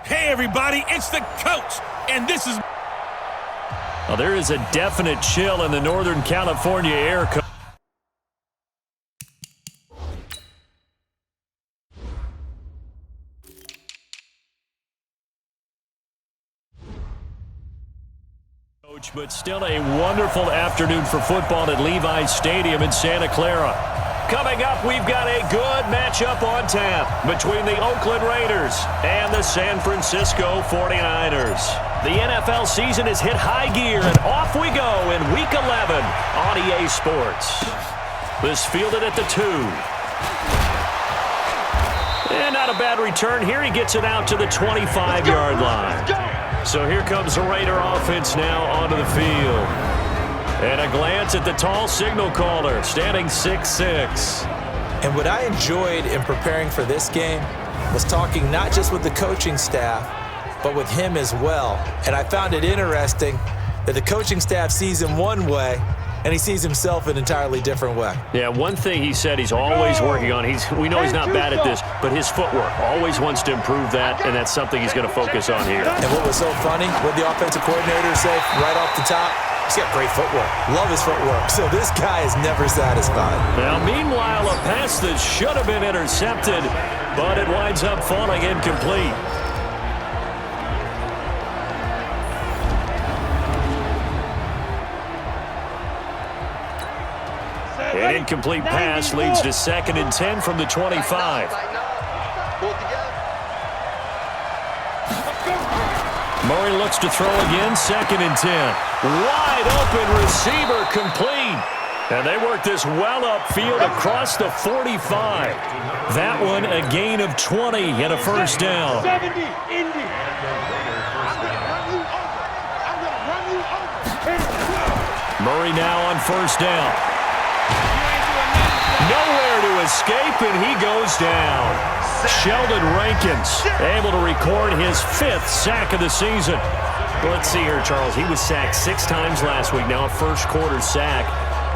Hey, everybody, it's the coach, and this is... Well, there is a definite chill in the Northern California air. But still a wonderful afternoon for football at Levi's Stadium in Santa Clara. Coming up, we've got a good matchup on tap between the Oakland Raiders and the San Francisco 49ers. The NFL season has hit high gear, and off we go in Week 11 on EA Sports. This fielded at the 2. And not a bad return here. He gets it out to the 25-yard line. So here comes the Raider offense now onto the field. And a glance at the tall signal caller, standing 6'6". And what I enjoyed in preparing for this game was talking not just with the coaching staff, but with him as well. And I found it interesting that the coaching staff sees him one way, and he sees himself an entirely different way. Yeah, one thing he said he's always working on, we know he's not bad at this, but his footwork, always wants to improve that, and that's something he's going to focus on here. And what was so funny, what the offensive coordinator said right off the top, he's got great footwork. Love his footwork. So this guy is never satisfied. Now, meanwhile, a pass that should have been intercepted, but it winds up falling incomplete. An incomplete pass leads to 2nd and 10 from the 25. Murray looks to throw again, 2nd and 10. Wide open receiver complete. And they work this well upfield across the 45. That one a gain of 20 and a first down. Murray now on first down. Nowhere to escape, and he goes down. Sheldon Rankins able to record his 5th sack of the season. Let's see here, Charles. He was sacked 6 times last week. Now a first-quarter sack.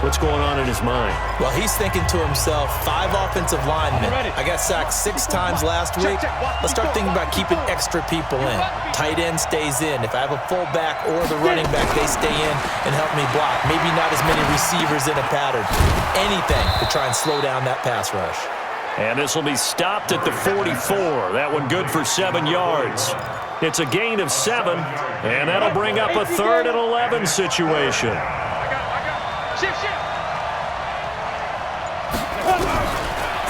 What's going on in his mind? Well, he's thinking to himself, 5 offensive linemen. I got sacked 6 times last week. Let's start thinking about keeping extra people in. Tight end stays in. If I have a fullback or the running back, they stay in and help me block. Maybe not as many receivers in a pattern. Anything to try and slow down that pass rush. And this will be stopped at the 44. That one good for 7 yards. It's a gain of 7, and that'll bring up a 3rd and 11 situation.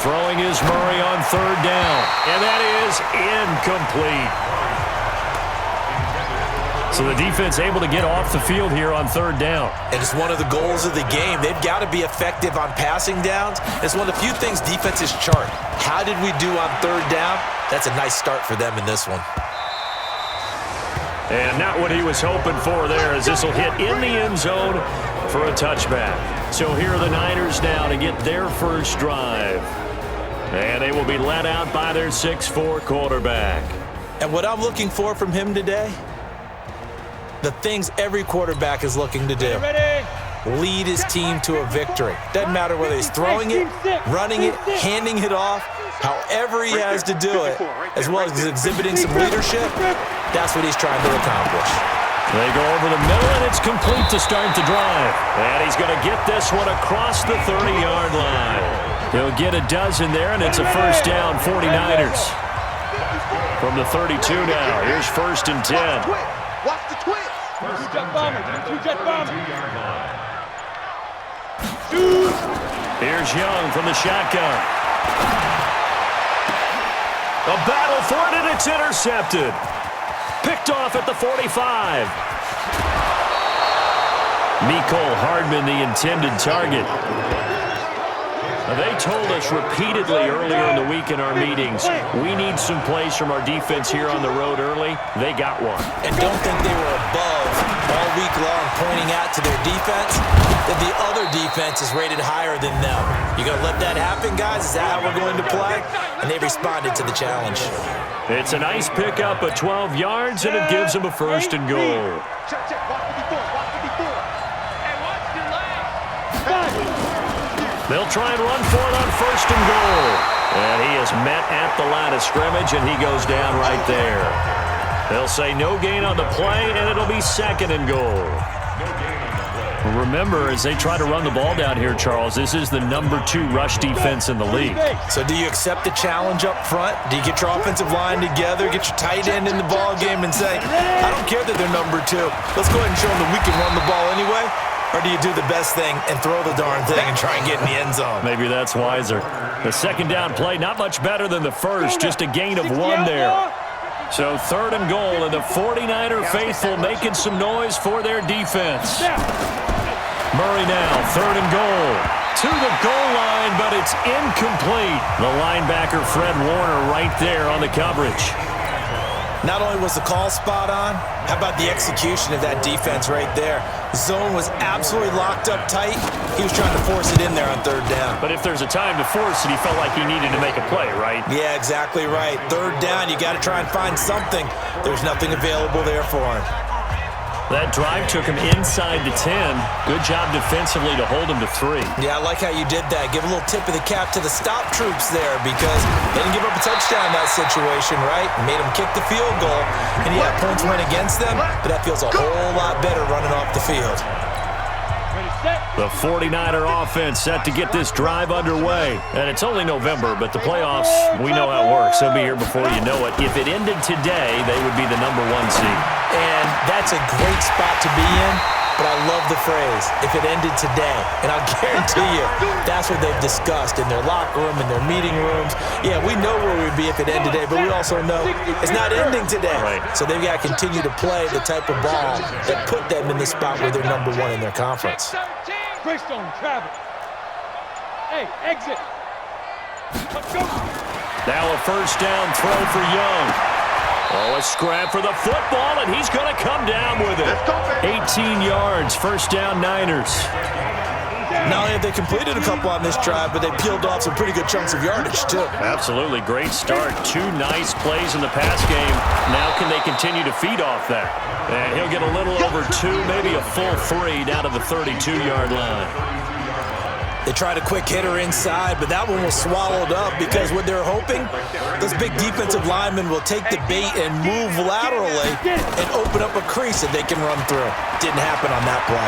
Throwing is Murray on 3rd down, and that is incomplete. So the defense able to get off the field here on 3rd down. And it's one of the goals of the game. They've got to be effective on passing downs. It's one of the few things defenses chart. How did we do on 3rd down? That's a nice start for them in this one. And not what he was hoping for there, as this will hit in the end zone for a touchback. So here are the Niners now to get their first drive. And they will be led out by their 6'4" quarterback. And what I'm looking for from him today, the things every quarterback is looking to do. Lead his team to a victory. Doesn't matter whether he's throwing it, running it, handing it off, however he has to do it, as well as exhibiting some leadership, that's what he's trying to accomplish. They go over the middle, and it's complete to start the drive. And he's going to get this one across the 30-yard line. He'll get a dozen there, and it's a first down, 49ers. From the 32 now, here's 1st and 10. Watch the twist. Two-jet bomber. Two-jet bomber. Here's Young from the shotgun. A battle for it, and it's intercepted. Picked off at the 45. Mecole Hardman, the intended target. They told us repeatedly earlier in the week in our meetings, we need some plays from our defense here on the road early. They got one. And don't think they were above all week long pointing out to their defense that the other defense is rated higher than them. You going to let that happen, guys? Is that how we're going to play? And they responded to the challenge. It's a nice pickup of 12 yards, and it gives them a 1st and goal. Check. Watch 54. Watch 54. Hey, watch your leg. They'll try and run for it on 1st and goal. And he is met at the line of scrimmage, and he goes down right there. They'll say no gain on the play, and it'll be 2nd and goal. Remember, as they try to run the ball down here, Charles, this is the number 2 rush defense in the league. So do you accept the challenge up front? Do you get your offensive line together, get your tight end in the ball game and say, I don't care that they're number 2. Let's go ahead and show them that we can run the ball anyway? Or do you do the best thing and throw the darn thing and try and get in the end zone? Maybe that's wiser. The 2nd down play, not much better than the first, just a gain of 1 there. So 3rd and goal, and the 49er faithful making some noise for their defense. Murray now, 3rd and goal. To the goal line, but it's incomplete. The linebacker, Fred Warner, right there on the coverage. Not only was the call spot on, how about the execution of that defense right there? Zone was absolutely locked up tight. He was trying to force it in there on 3rd down. But if there's a time to force it, he felt like he needed to make a play, right? Yeah, exactly right. 3rd down, you got to try and find something. There's nothing available there for him. That drive took him inside the 10. Good job defensively to hold him to 3. Yeah, I like how you did that. Give a little tip of the cap to the stop troops there because they didn't give up a touchdown in that situation, right? Made them kick the field goal. And yeah, points went against them, but that feels a whole lot better running off the field. The 49er offense set to get this drive underway. And it's only November, but the playoffs, we know how it works. They'll be here before you know it. If it ended today, they would be the number 1 seed. And that's a great spot to be in, but I love the phrase, if it ended today. And I'll guarantee you, that's what they've discussed in their locker room, in their meeting rooms. Yeah, we know where we'd be if it ended today, but we also know it's not ending today. Right. So they've got to continue to play the type of ball that put them in the spot where they're number 1 in their conference. Greystone, travel. Hey, exit. Let's go. Now a 1st down throw for Young. Oh, a scrap for the football, and he's going to come down with it. 18 yards, 1st down Niners. Not only have they completed a couple on this drive, but they peeled off some pretty good chunks of yardage, too. Absolutely. Great start. 2 nice plays in the pass game. Now can they continue to feed off that? And he'll get a little over 2, maybe a full 3 down to the 32-yard line. They tried a quick hitter inside, but that one was swallowed up because what they're hoping, those big defensive linemen will take the bait and move laterally and open up a crease that they can run through. Didn't happen on that play.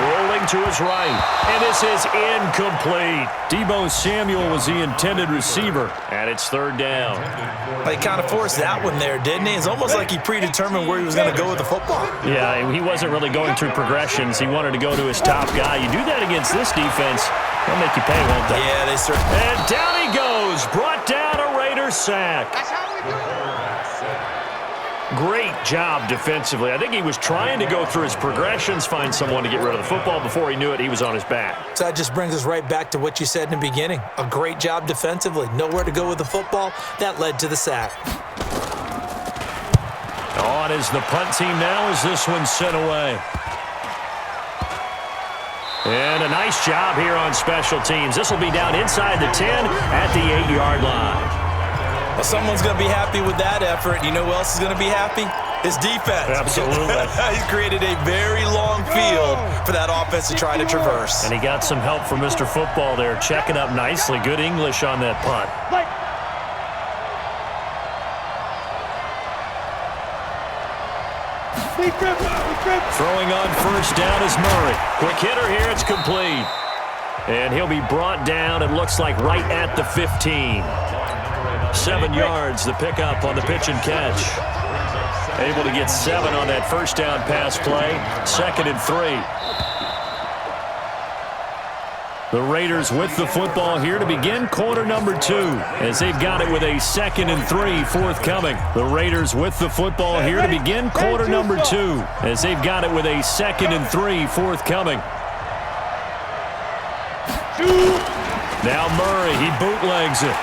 Rolling to his right, and this is incomplete. Deebo Samuel was the intended receiver, and it's 3rd down. He kind of forced that one there, didn't he? It's almost like he predetermined where he was going to go with the football. Yeah, he wasn't really going through progressions. He wanted to go to his top guy. You do that against this defense, they'll make you pay, won't they? Yeah, they certainly. And down he goes. Brought down a Raider sack. That's how we do it. Great job defensively. I think he was trying to go through his progressions, find someone to get rid of the football. Before he knew it, he was on his back. So that just brings us right back to what you said in the beginning. A great job defensively. Nowhere to go with the football. That led to the sack. On is the punt team now as this one's sent away. And a nice job here on special teams. This will be down inside the 10 at the 8-yard line. Well, someone's going to be happy with that effort. You know who else is going to be happy? His defense. Absolutely. He's created a very long field for that offense to try to traverse. And he got some help from Mr. Football there, checking up nicely. Good English on that punt. Throwing on 1st down is Murray. Quick hitter here, it's complete. And he'll be brought down, it looks like, right at the 15. 7 yards, the pickup on the pitch and catch. Able to get 7 on that 1st down pass play. 2nd and 3. The Raiders with the football here to begin quarter number 2 as they've got it with a 2nd and 3 forthcoming. The Raiders with the football here to begin quarter number 2 as they've got it with a 2nd and 3 forthcoming. Now Murray, he bootlegs it.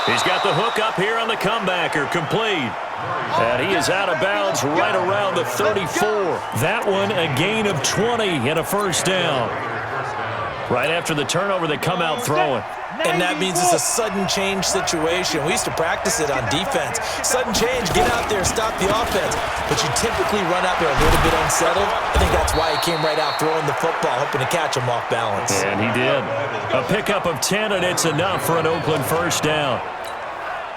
He's got the hook up here on the comebacker, complete. And he is out of bounds right around the 34. That one a gain of 20 and a 1st down. Right after the turnover, they come out throwing. And that means it's a sudden change situation. We used to practice it on defense. Sudden change, get out there, stop the offense. But you typically run out there a little bit unsettled. I think that's why he came right out throwing the football, hoping to catch him off balance. And he did. A pickup of 10, and it's enough for an Oakland 1st down.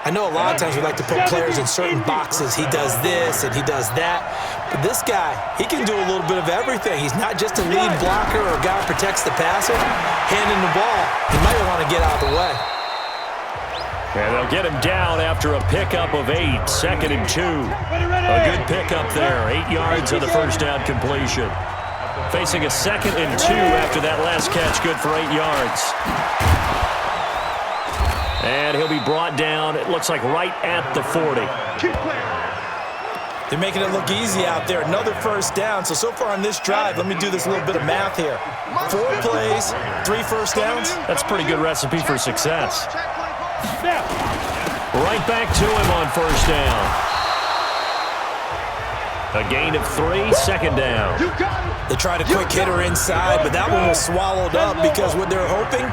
I know a lot of times we like to put players in certain boxes. He does this and he does that. But this guy, he can do a little bit of everything. He's not just a lead blocker or a guy who protects the passer. Handing the ball, he might want to get out of the way. And they'll get him down after a pickup of 8, 2nd and 2. A good pickup there, 8 yards on the first down completion. Facing a 2nd and 2 after that last catch, good for 8 yards. And he'll be brought down, it looks like right at the 40. They're making it look easy out there. Another first down. So far on this drive, let me do this little bit of math here. 4 plays, 3 first downs. That's a pretty good recipe for success. Right back to him on first down. A gain of 3, 2nd down. They tried a quick hitter inside, but that one was swallowed up because what they're hoping,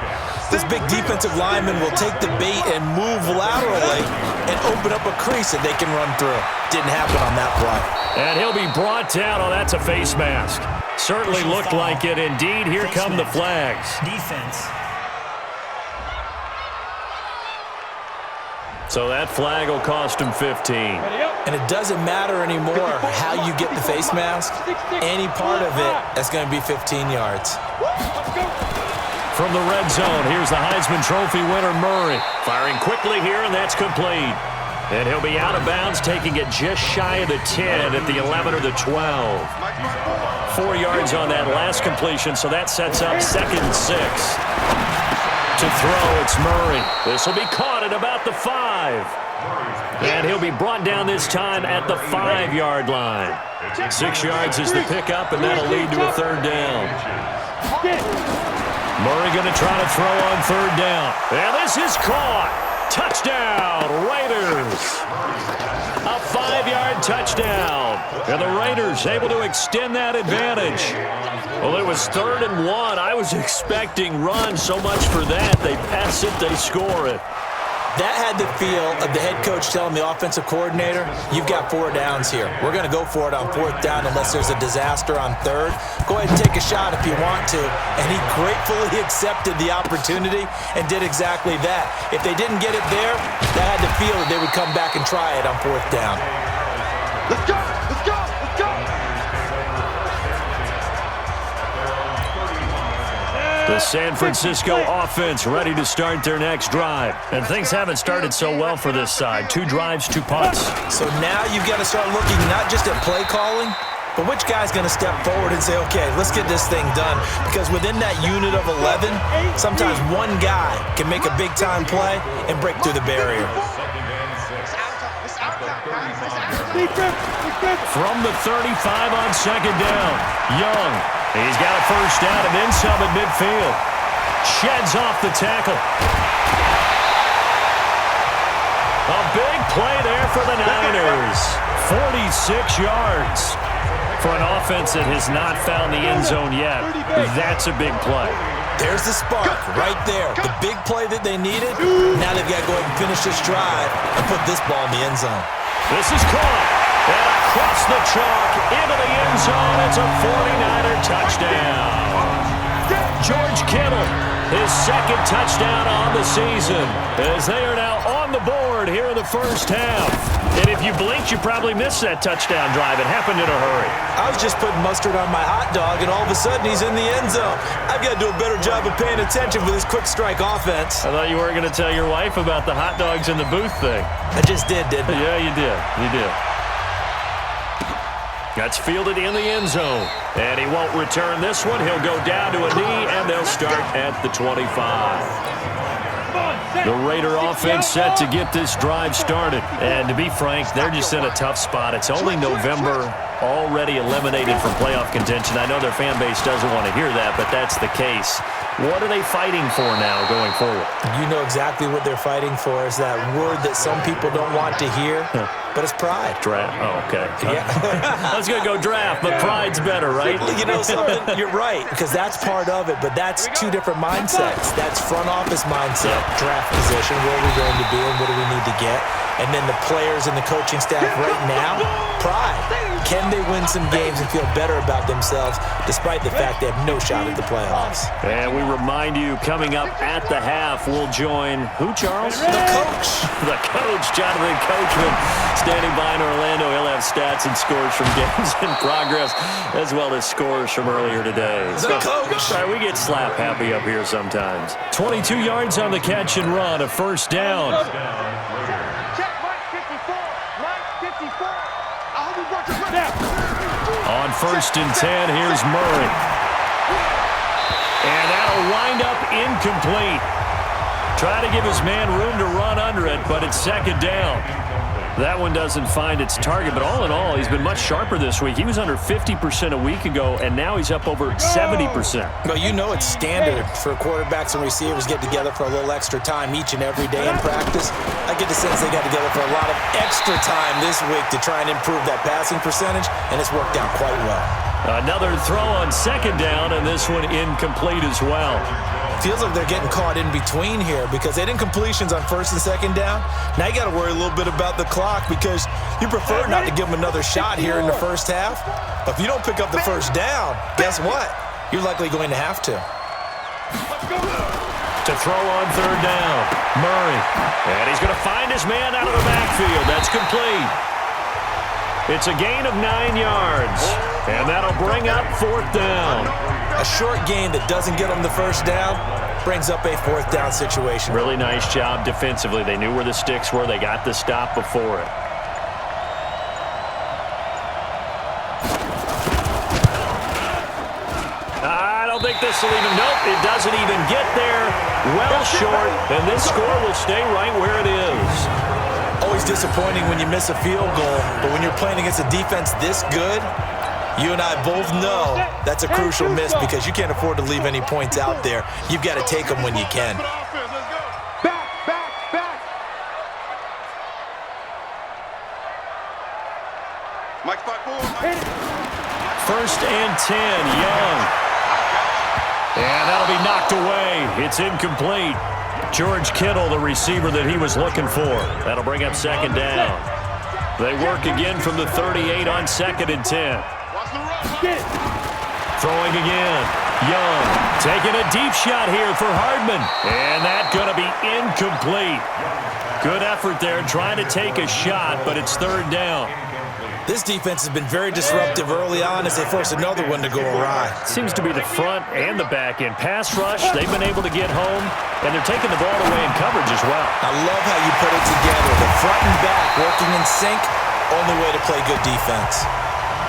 this big defensive lineman will take the bait and move laterally and open up a crease that they can run through. Didn't happen on that play. And he'll be brought down. Oh, that's a face mask. Certainly looked like it. Indeed, here come the flags. Defense. So that flag will cost him 15. And it doesn't matter anymore how you get the face mask. Any part of it, that's going to be 15 yards. From the red zone, here's the Heisman Trophy winner, Murray. Firing quickly here, and that's complete. And he'll be out of bounds, taking it just shy of the 10 at the 11 or the 12. 4 yards on that last completion, so that sets up 2nd and 6. To throw, it's Murray. This will be caught at about the 5. And he'll be brought down this time at the 5-yard line. 6 yards is the pickup, and that'll lead to a 3rd down. Murray going to try to throw on 3rd down. And this is caught. Touchdown, Raiders. A 5-yard touchdown. And the Raiders able to extend that advantage. Well, it was 3rd and 1. I was expecting run, so much for that. They pass it, they score it. That had the feel of the head coach telling the offensive coordinator, you've got 4 downs here. We're going to go for it on 4th down unless there's a disaster on 3rd. Go ahead and take a shot if you want to. And he gratefully accepted the opportunity and did exactly that. If they didn't get it there, that had the feel that they would come back and try it on 4th down. Let's go! Let's go! Let's go! The San Francisco offense ready to start their next drive. And things haven't started so well for this side. 2 drives, 2 punts. So now you've got to start looking not just at play calling, but which guy's going to step forward and say, okay, let's get this thing done. Because within that unit of 11, sometimes one guy can make a big-time play and break through the barrier. From the 35 on 2nd down, Young. He's got a first down and then some at midfield. Sheds off the tackle. A big play there for the Niners. 46 yards. For an offense that has not found the end zone yet, that's a big play. There's the spark right there. The big play that they needed. Now they've got to go ahead and finish this drive and put this ball in the end zone. This is caught. And across the chalk into the end zone. It's a 49er touchdown. George Kittle, his 2nd touchdown on the season, as they are now on the board here in the first half. And if you blinked, you probably missed that touchdown drive. It happened in a hurry. I was just putting mustard on my hot dog, and all of a sudden he's in the end zone. I've got to do a better job of paying attention for this quick strike offense. I thought you weren't going to tell your wife about the hot dogs in the booth thing. I just did, didn't I? Yeah, you did. You did. That's fielded in the end zone. And he won't return this one. He'll go down to a knee, and they'll start at the 25. The Raider offense set to get this drive started. And to be frank, they're just in a tough spot. It's only November, already eliminated from playoff contention. I know their fan base doesn't want to hear that, but that's the case. What are they fighting for now going forward? You know exactly what they're fighting for is that word that some people don't want to hear, but it's pride. Draft. Oh, okay. Yeah. I was going to go draft, but pride's better, right? You know something? You're right, because that's part of it, but that's 2 different mindsets. That's front office mindset, draft position, where are we going to be and what do we need to get? And then the players and the coaching staff right now, pride. Can they win some games and feel better about themselves despite the fact they have no shot at the playoffs? And we remind you, coming up at the half, we'll join who, Charles? The coach. The coach, Jonathan Coachman, standing by in Orlando. He'll have stats and scores from games in progress, as well as scores from earlier today. The coach. All right, we get slap happy up here sometimes. 22 yards on the catch and run, a first down. Check Mike 54. Mike 54. I hope you brought your On 1st and 10, here's Murray. And that'll wind up incomplete. Try to give his man room to run under it, but it's 2nd down. That one doesn't find its target, but all in all, he's been much sharper this week. He was under 50% a week ago, and now he's up over 70%. Well, you know it's standard for quarterbacks and receivers get together for a little extra time each and every day in practice. I get the sense they got together for a lot of extra time this week to try and improve that passing percentage, and it's worked out quite well. Another throw on 2nd down, and this one incomplete as well. Feels like they're getting caught in between here because they did incompletions on 1st and 2nd down. Now you got to worry a little bit about the clock because you prefer not to give them another shot here in the first half. But if you don't pick up the 1st down, guess what? You're likely going to have to. To throw on 3rd down, Murray. And he's going to find his man out of the backfield. That's complete. It's a gain of 9 yards. And that'll bring up 4th down. A short gain that doesn't get them the 1st down brings up a 4th down situation. Really nice job defensively. They knew where the sticks were. They got the stop before it. I don't think this will even, nope, it doesn't even get there. Well short, and this score will stay right where it is. Always disappointing when you miss a field goal, but when you're playing against a defense this good, you and I both know that's a crucial miss because you can't afford to leave any points out there. You've got to take them when you can. Mike 54. 1st and 10, Young. And that'll be knocked away. It's incomplete. George Kittle, the receiver that he was looking for. That'll bring up 2nd down. They work again from the 38 on 2nd and 10. Throwing again. Young taking a deep shot here for Hardman. And that's going to be incomplete. Good effort there trying to take a shot, but it's 3rd down. This defense has been very disruptive early on as they force another one to go awry. Seems to be the front and the back end. Pass rush, they've been able to get home, and they're taking the ball away in coverage as well. I love how you put it together. The front and back working in sync, only way to play good defense.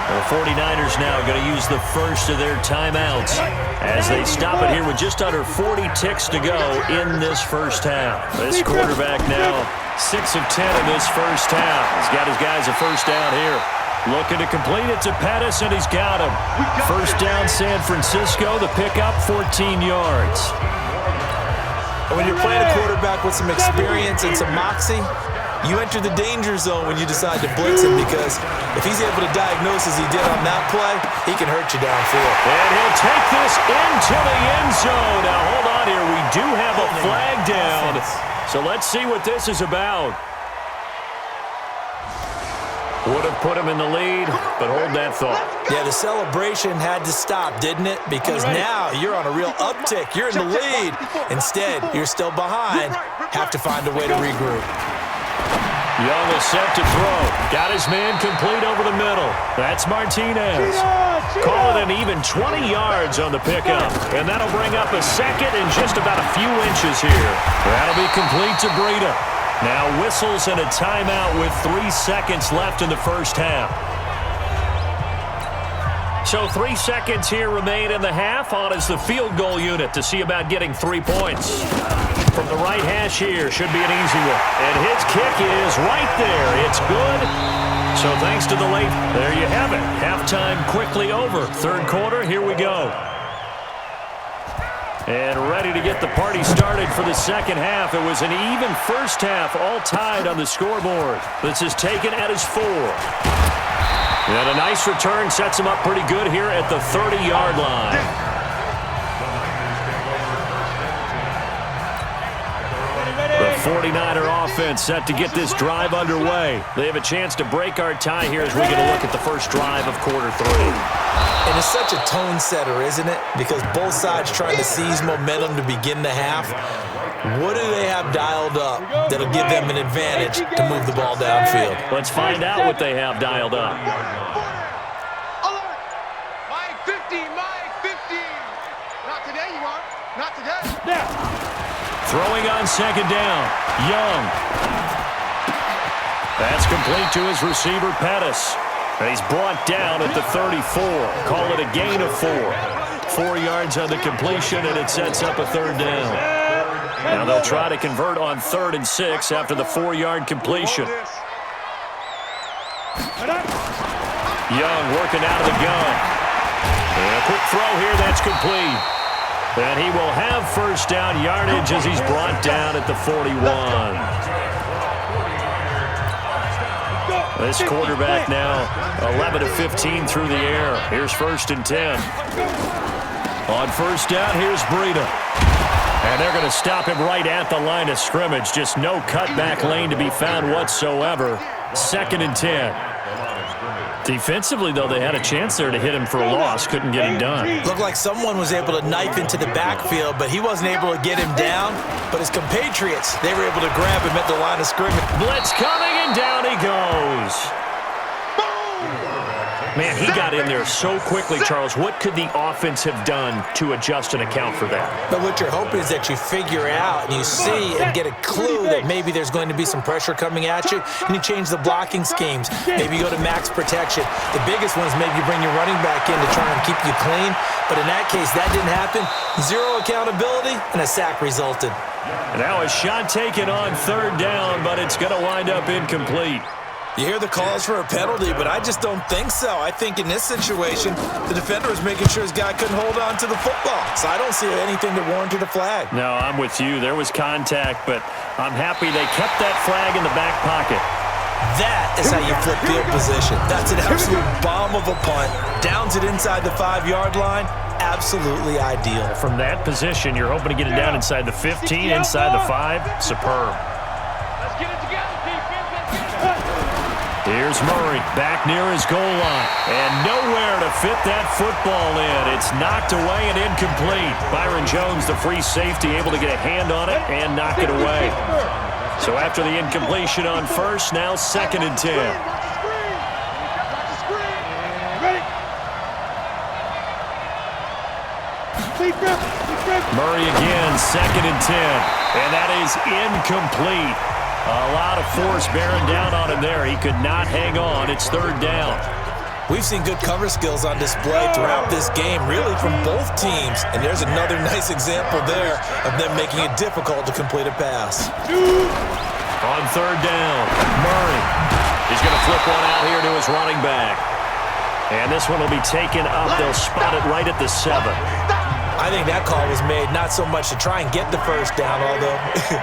The 49ers now going to use the first of their timeouts as they stop it here with just under 40 ticks to go in this first half. This quarterback now 6 of 10 in this first half. He's got his guys a first down here. Looking to complete it to Pettis, and he's got him. First down San Francisco, the pickup 14 yards. And when you're playing a quarterback with some experience and some moxie, you enter the danger zone when you decide to blitz him because if he's able to diagnose as he did on that play, he can hurt you downfield. And he'll take this into the end zone. Now, hold on here. We do have a flag down. So let's see what this is about. Would have put him in the lead, but hold that thought. Yeah, the celebration had to stop, didn't it? Because now you're on a real uptick. You're in the lead. Instead, you're still behind. Have to find a way to regroup. Young is set to throw. Got his man complete over the middle. That's Martinez. Call it an even 20 yards on the pickup. And that'll bring up a second and just about a few inches here. That'll be complete to Breida. Now whistles and a timeout with 3 seconds left in the first half. So 3 seconds here remain in the half. On is the field goal unit to see about getting 3 points. From the right hash here, should be an easy one. And his kick is right there. It's good. So thanks to the late, there you have it. Halftime quickly over. Third quarter, here we go. And ready to get the party started for the second half. It was an even first half, all tied on the scoreboard. This is taken at his 4. And a nice return sets him up pretty good here at the 30-yard line. The 49er offense set to get this drive underway. They have a chance to break our tie here as we get a look at the first drive of quarter 3. And it's such a tone setter, isn't it? Because both sides trying to seize momentum to begin the half. What do they have dialed up that'll give them an advantage to move the ball downfield? Let's find out what they have dialed up. Alert! Mike 50, Mike 50. Not today, you are. Not today. Now. Throwing on second down. Young. That's complete to his receiver, Pettis. And he's brought down at the 34. Call it a gain of 4. 4 yards on the completion, and it sets up a third down. Now they'll try to convert on 3rd and 6 after the 4-yard completion. Young working out of the gun. And a quick throw here, that's complete. And he will have first down yardage as he's brought down at the 41. This quarterback now 11 of 15 through the air. Here's 1st and 10. On first down, here's Breida. And they're going to stop him right at the line of scrimmage. Just no cutback lane to be found whatsoever. 2nd and 10. Defensively, though, they had a chance there to hit him for a loss. Couldn't get him done. Looked like someone was able to knife into the backfield, but he wasn't able to get him down. But his compatriots, they were able to grab him at the line of scrimmage. Blitz coming, and down he goes. Man, he got in there so quickly, Charles. What could the offense have done to adjust and account for that? But what you're hoping is that you figure out and you see and get a clue that maybe there's going to be some pressure coming at you, and you change the blocking schemes. Maybe you go to max protection. The biggest one is maybe you bring your running back in to try and keep you clean. But in that case, that didn't happen. 0 accountability, and a sack resulted. And now a shot taken on 3rd down, but it's going to wind up incomplete. You hear the calls for a penalty, but I just don't think so. I think in this situation, the defender was making sure his guy couldn't hold on to the football. So I don't see anything that warranted a flag. No, I'm with you. There was contact, but I'm happy they kept that flag in the back pocket. That is how you flip field position. That's an absolute bomb of a punt. Downs it inside the 5-yard line. Absolutely ideal. From that position, you're hoping to get it down inside the 15, inside the 5. Superb. Let's get it together, defense. Here's Murray back near his goal line. And nowhere to fit that football in. It's knocked away and incomplete. Byron Jones, the free safety, able to get a hand on it and knock it away. So after the incompletion on 1st, now 2nd and 10. Murray again, 2nd and 10. And that is incomplete. A lot of force bearing down on him there. He could not hang on. It's 3rd down. We've seen good cover skills on display throughout this game, really from both teams. And there's another nice example there of them making it difficult to complete a pass. On 3rd down, Murray. He's going to flip one out here to his running back. And this one will be taken up. They'll spot it right at the 7. I think that call was made not so much to try and get the first down, although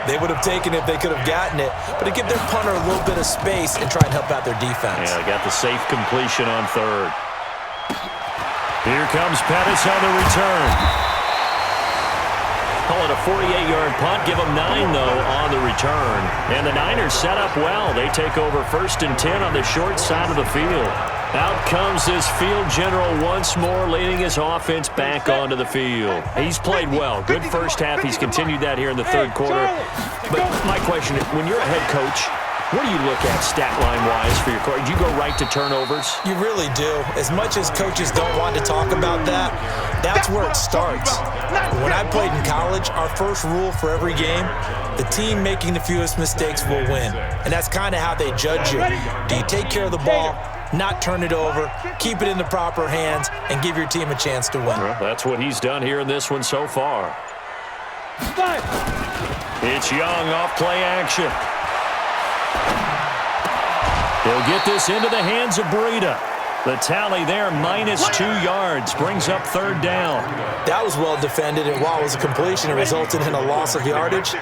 they would have taken it if they could have gotten it, but to give their punter a little bit of space and try and help out their defense. Yeah, they got the safe completion on 3rd. Here comes Pettis on the return. Call it a 48-yard punt. Give them 9, though, on the return. And the Niners set up well. They take over 1st and 10 on the short side of the field. Out comes this field general once more, leading his offense back onto the field. He's played well. Good first half. He's continued that here in the 3rd quarter. But my question is, when you're a head coach, what do you look at stat line-wise for your court? Do you go right to turnovers? You really do. As much as coaches don't want to talk about that, that's where it starts. When I played in college, our first rule for every game, the team making the fewest mistakes will win. And that's kind of how they judge you. Do you take care of the ball, not turn it over, keep it in the proper hands, and give your team a chance to win? Well, that's what he's done here in this one so far. It's Young off play action. He'll get this into the hands of Breida. The tally there, -2 yards, brings up third down. That was well defended, and while it was a completion, it resulted in a loss of yardage.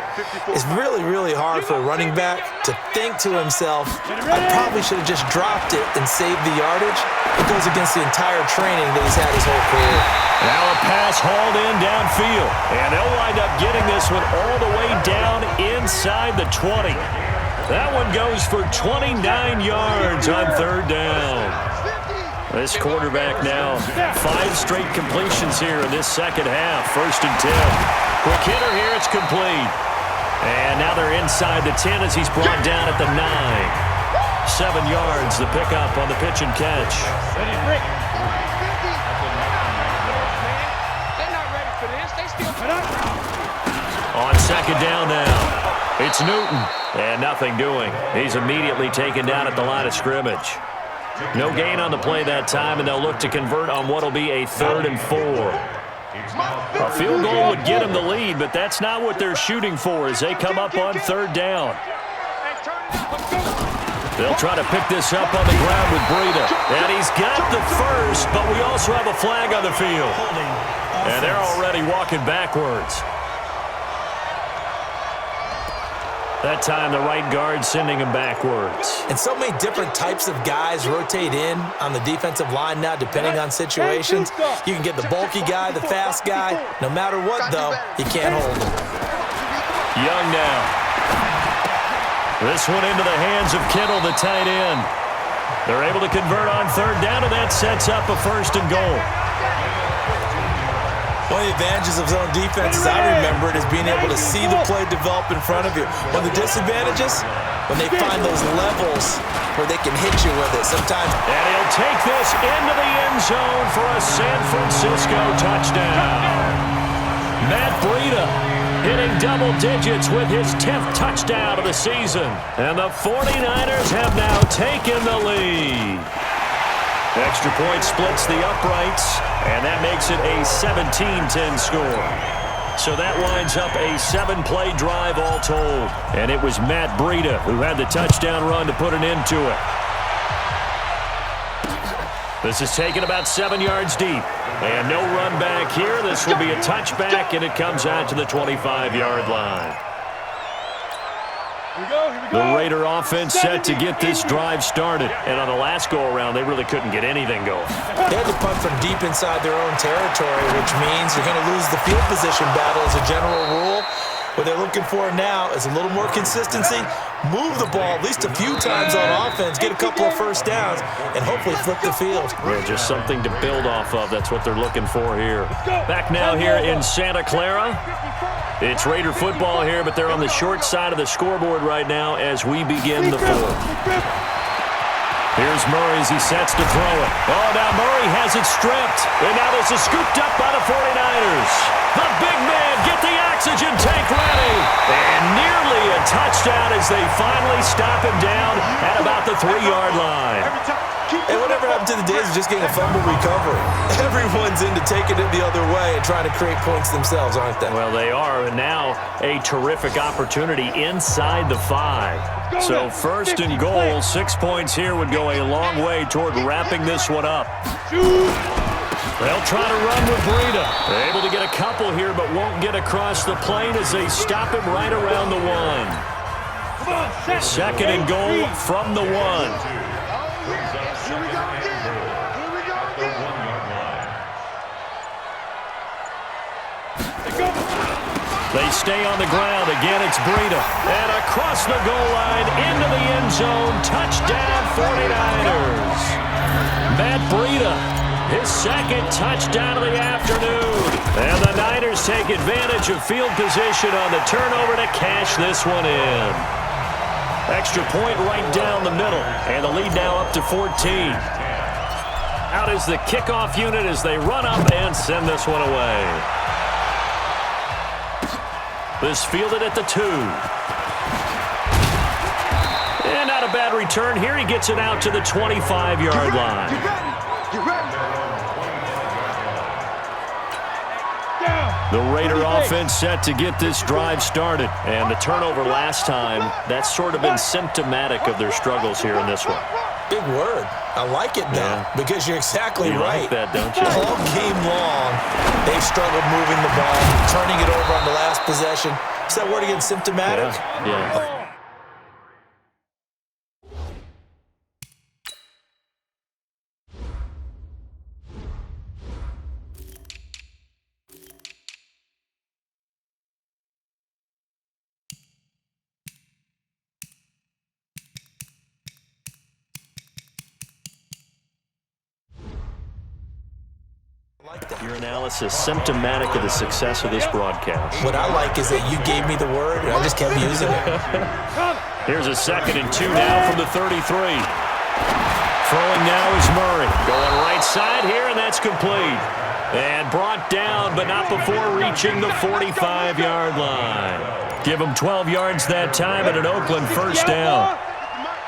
It's really, really hard for a running back to think to himself, I probably should have just dropped it and saved the yardage. It goes against the entire training that he's had his whole career. Now a pass hauled in downfield, and they'll wind up getting this one all the way down inside the 20. That one goes for 29 yards on third down. This quarterback now, 5 straight completions here in this second half. 1st and 10. Quick hitter here, it's complete. And now they're inside the 10 as he's brought down at the 9. 7 yards, the pickup on the pitch and catch. On second down now, it's Newton. And nothing doing. He's immediately taken down at the line of scrimmage. No gain on the play that time, and they'll look to convert on what will be a 3rd and 4. A field goal would get them the lead, but that's not what they're shooting for as they come up on 3rd down. They'll try to pick this up on the ground with Breida. And he's got the first, but we also have a flag on the field. And they're already walking backwards. That time, the right guard sending him backwards. And so many different types of guys rotate in on the defensive line now, depending on situations. You can get the bulky guy, the fast guy. No matter what, though, you can't hold him. Young now. This one into the hands of Kittle, the tight end. They're able to convert on 3rd down, and that sets up a 1st and goal. One of the advantages of zone defense, as I remember it, is being able to see the play develop in front of you. One of the disadvantages, when they find those levels where they can hit you with it. Sometimes. And he'll take this into the end zone for a San Francisco touchdown. Matt Breida hitting double digits with his 10th touchdown of the season. And the 49ers have now taken the lead. Extra point splits the uprights, and that makes it a 17-10 score. So that winds up a 7-play drive all told. And it was Matt Breida who had the touchdown run to put an end to it. This is taken about 7 yards deep. And no run back here. This will be a touchback, and it comes out to the 25-yard line. The Raider offense set to get this drive started. And on the last go-around, they really couldn't get anything going. They had to punt from deep inside their own territory, which means you're going to lose the field position battle as a general rule. What they're looking for now is a little more consistency, move the ball at least a few times on offense, get a couple of first downs, and hopefully flip the field. Well, just something to build off of. That's what they're looking for here. Back now here in Santa Clara. It's Raider football here, but they're on the short side of the scoreboard right now as we begin the 4th. Here's Murray as he sets to throw it. Oh, now Murray has it stripped. And now this is scooped up by the 49ers. The big man, get the oxygen tank ready. And nearly a touchdown as they finally stop him down at about the 3-yard line. And whatever happened to the days of just getting a fumble recovery? Everyone's into taking it the other way and trying to create points themselves, aren't they? Well, they are, and now a terrific opportunity inside the 5. So 1st and goal, 6 points here would go a long way toward wrapping this one up. They'll try to run with Breida. They're able to get a couple here, but won't get across the plane as they stop him right around the 1. 2nd and goal from the 1. They stay on the ground. Again, it's Breida. And across the goal line, into the end zone. Touchdown, 49ers. Matt Breida, his 2nd touchdown of the afternoon. And the Niners take advantage of field position on the turnover to cash this one in. Extra point right down the middle. And the lead now up to 14. Out is the kickoff unit as they run up and send this one away. This fielded at the 2. And not a bad return here. He gets it out to the 25-yard line. The Raider offense set to get this drive started. And the turnover last time, that's sort of been symptomatic of their struggles here in this one. Big word. I like it, though, because you're exactly right. Like that, don't you? All game long, they've struggled moving the ball, turning it over on the last possession. Is that word again symptomatic? Yeah. Your analysis symptomatic of the success of this broadcast. What I like is that you gave me the word, and I just kept using it. Here's a 2nd and 2 now from the 33. Throwing now is Murray. Going right side here, and that's complete. And brought down, but not before reaching the 45-yard line. Give him 12 yards that time and an Oakland first down.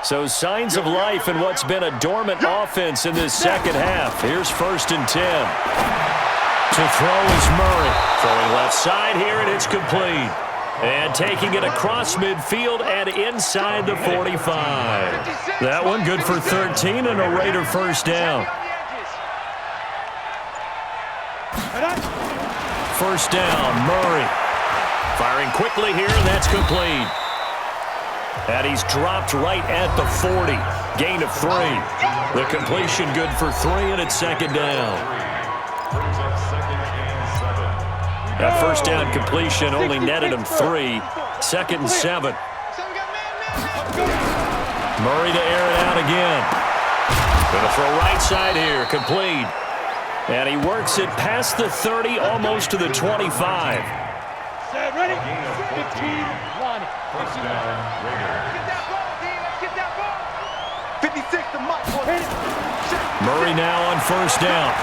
So signs of life in what's been a dormant offense in this second half. Here's 1st and 10. To throw is Murray. Throwing left side here, and it's complete. And taking it across midfield and inside the 45. That one good for 13 and a Raider first down. First down, Murray. Firing quickly here, and that's complete. And he's dropped right at the 40. Gain of 3. The completion good for 3, and it's 2nd down. That first down completion only netted him 3. 2nd and 7. Murray to air it out again. Going to throw right side here. Complete. And he works it past the 30, almost to the 25. Set, ready? 15-1. First down, Raiders. Get that ball, 56 to Mike. Murray now on first down.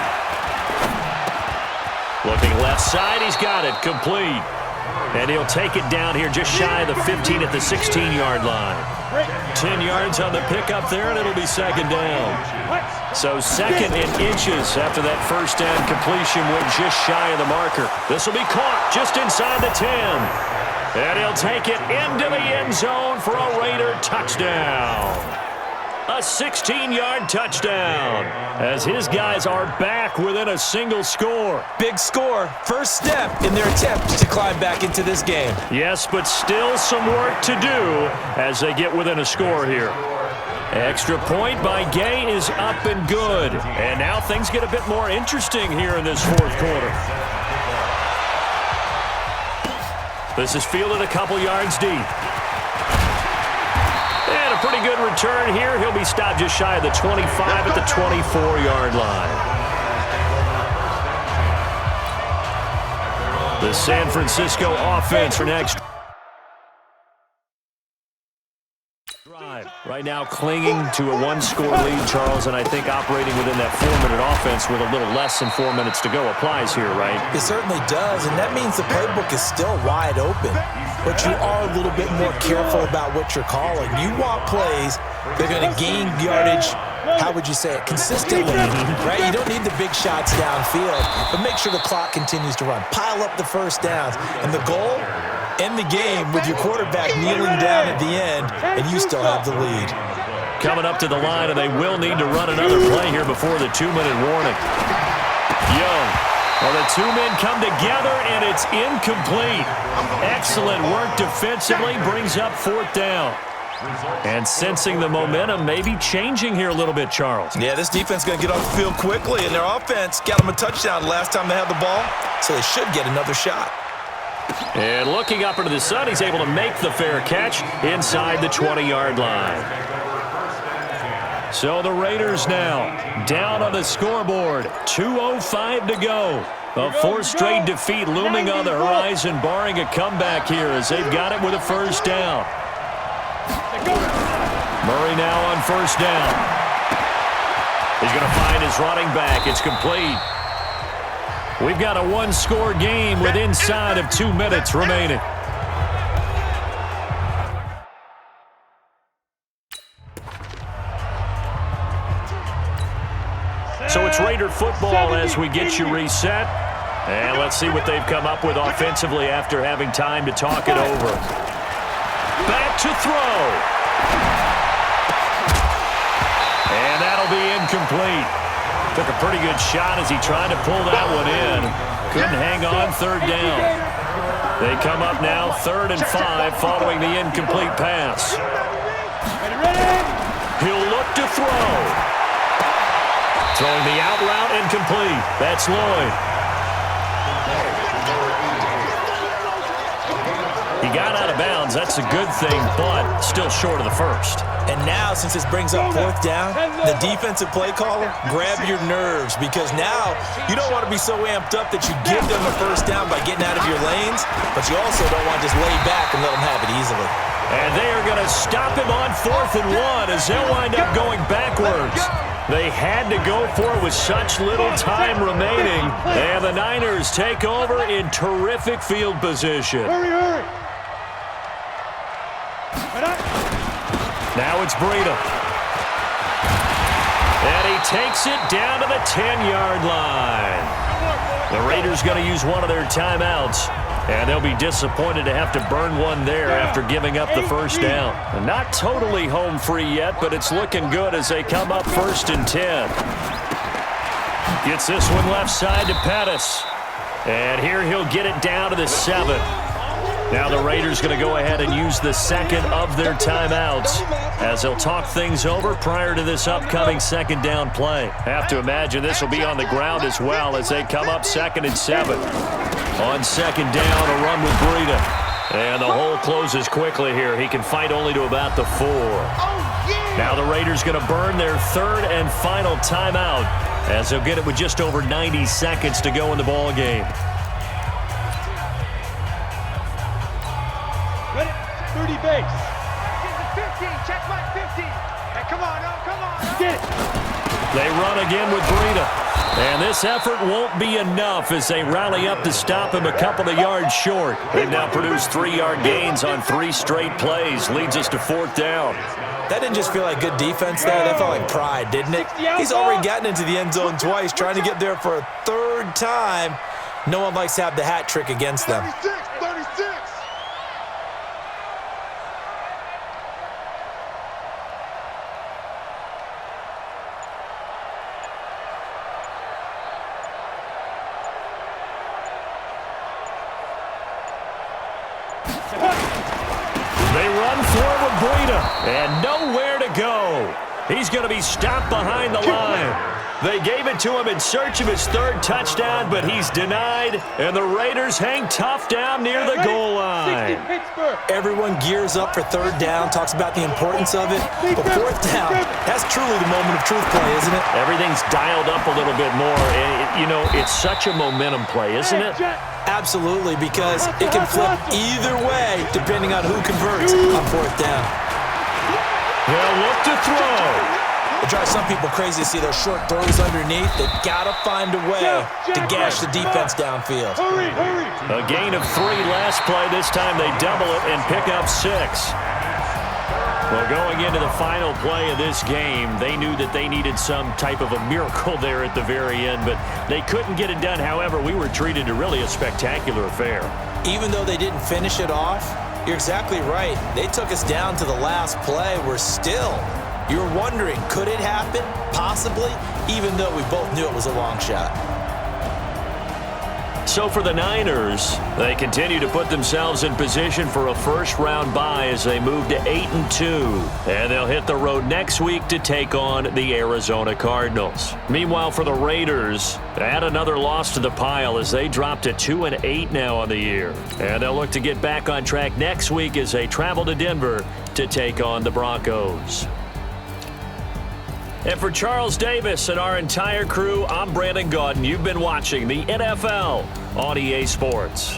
Looking left side, he's got it. Complete. And he'll take it down here just shy of the 15 at the 16-yard line. 10 yards on the pickup there, and it'll be 2nd down. So 2nd in inches after that first down completion went just shy of the marker. This will be caught just inside the 10. And he'll take it into the end zone for a Raider touchdown. A 16-yard touchdown as his guys are back within a single score. Big score. First step in their attempt to climb back into this game. Yes, but still some work to do as they get within a score here. Extra point by Gay is up and good. And now things get a bit more interesting here in this 4th quarter. This is fielded a couple yards deep. And a pretty good return here. He'll be stopped just shy of the 25 at the 24-yard line. The San Francisco offense for next drive. Right now clinging to a 1-score lead, Charles, and I think operating within that 4-minute offense with a little less than 4 minutes to go applies here, right? It certainly does, and that means the playbook is still wide open. But you are a little bit more careful about what you're calling. You want plays that are going to gain yardage, how would you say it, consistently, right? You don't need the big shots downfield, but make sure the clock continues to run. Pile up the first downs. And the goal, end the game with your quarterback kneeling down at the end, and you still have the lead. Coming up to the line, and they will need to run another play here before the 2-minute warning. Young. Well, the 2 men come together, and it's incomplete. Excellent work defensively, brings up 4th down. And sensing the momentum may be changing here a little bit, Charles. Yeah, this defense is going to get off the field quickly, and their offense got them a touchdown last time they had the ball, so they should get another shot. And looking up into the sun, he's able to make the fair catch inside the 20-yard line. So the Raiders now down on the scoreboard. 2:05 to go. A 4th straight defeat looming on the horizon, barring a comeback here as they've got it with a first down. Murray now on first down. He's going to find his running back. It's complete. We've got a 1-score game with inside of 2 minutes remaining. So it's Raider football as we get you reset. And let's see what they've come up with offensively after having time to talk it over. Back to throw. be incomplete. Took a pretty good shot as he tried to pull that one in. Couldn't hang on third down. They come up now 3rd and 5 following the incomplete pass. He'll look to throw. Throwing the out route incomplete. That's Lloyd. He got out of bounds. That's a good thing, but still short of the first. And now, since this brings up 4th down, the defensive play caller, grab your nerves, because now you don't want to be so amped up that you give them a 1st down by getting out of your lanes, but you also don't want to just lay back and let them have it easily. And they are going to stop him on 4th and 1 as they'll wind up going backwards. They had to go for it with such little time remaining, and the Niners take over in terrific field position. Hurry. Now it's Breida. And he takes it down to the 10-yard line. The Raiders going to use one of their timeouts, and they'll be disappointed to have to burn one there after giving up the 1st down. And not totally home free yet, but it's looking good as they come up 1st and 10. Gets this one left side to Pettis. And here he'll get it down to the 7. Now the Raiders going to go ahead and use the 2nd of their timeouts as they'll talk things over prior to this upcoming 2nd down play. Have to imagine this will be on the ground as well as they come up 2nd and 7. On 2nd down, a run with Breida. And the hole closes quickly here. He can fight only to about the 4. Now the Raiders going to burn their 3rd and final timeout as they'll get it with just over 90 seconds to go in the ball game. 30 base. 15, check my 15. Hey, come on. Get it. They run again with Breida. And this effort won't be enough as they rally up to stop him a couple of yards short. They've now produced 3-yard gains on 3 straight plays. Leads us to 4th down. That didn't just feel like good defense there. That felt like pride, didn't it? He's already gotten into the end zone twice, trying to get there for a 3rd time. No one likes to have the hat trick against them. 36. They run forward Breida, and nowhere to go. He's going to be stopped behind the line. They gave it to him in search of his 3rd touchdown, but he's denied, and the Raiders hang tough down near the goal line. Everyone gears up for 3rd down, talks about the importance of it, but 4th down, that's truly the moment of truth play, isn't it? Everything's dialed up a little bit more, and it's such a momentum play, isn't it? Absolutely, because it can flip either way depending on who converts on 4th down. They'll look to throw. It drives some people crazy to see those short throws underneath. They've got to find a way to gash the defense downfield. Hurry. A gain of 3 last play. This time they double it and pick up 6. Well, going into the final play of this game, they knew that they needed some type of a miracle there at the very end, but they couldn't get it done. However, we were treated to really a spectacular affair. Even though they didn't finish it off, you're exactly right. They took us down to the last play. You're wondering, could it happen? Possibly, even though we both knew it was a long shot. So for the Niners, they continue to put themselves in position for a 1st-round bye as they move to 8-2. And they'll hit the road next week to take on the Arizona Cardinals. Meanwhile, for the Raiders, add another loss to the pile as they drop to 2-8 now on the year. And they'll look to get back on track next week as they travel to Denver to take on the Broncos. And for Charles Davis and our entire crew, I'm Brandon Gaudin. You've been watching the NFL on EA Sports.